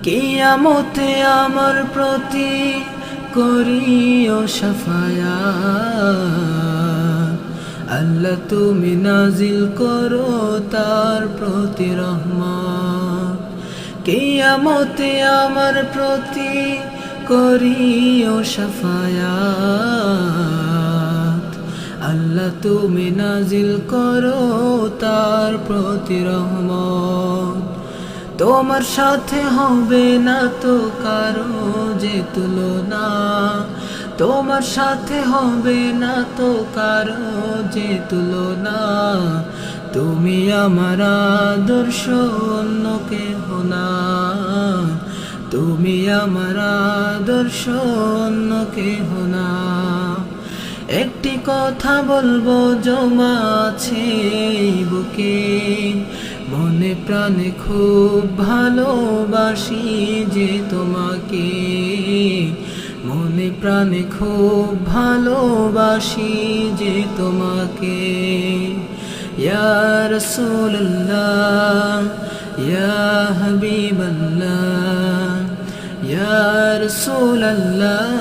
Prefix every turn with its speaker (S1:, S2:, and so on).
S1: কিয়ামতে আমার প্রতি করিও শাফায়াত, আল্লাহ তুমি নাজিল করো তার প্রতি রহমত। কিয়ামতে আমার প্রতি করিও শাফায়াত, আল্লাহ তুমি নাজিল করো তার প্রতি রহমত। তোমার সাথে হবে না তো কারো যে তুলনা, তোমার সাথে হবে না তো কারো যে তুলনা। তুমি আমার আদর্শ অন্য কেহ না, তুমি আমার আদর্শ অন্য কেহ না। একটি কথা বলবো জমা আছে এই বুকে, মনে প্রাণে খুব ভালোবাসি যে তোমাকে, মনে প্রাণে খুব ভালোবাসি যে তোমাকে। ইয়া রাসূলুল্লাহ ইয়া হাবিবাল্লাহ, ইয়া রাসূলুল্লাহ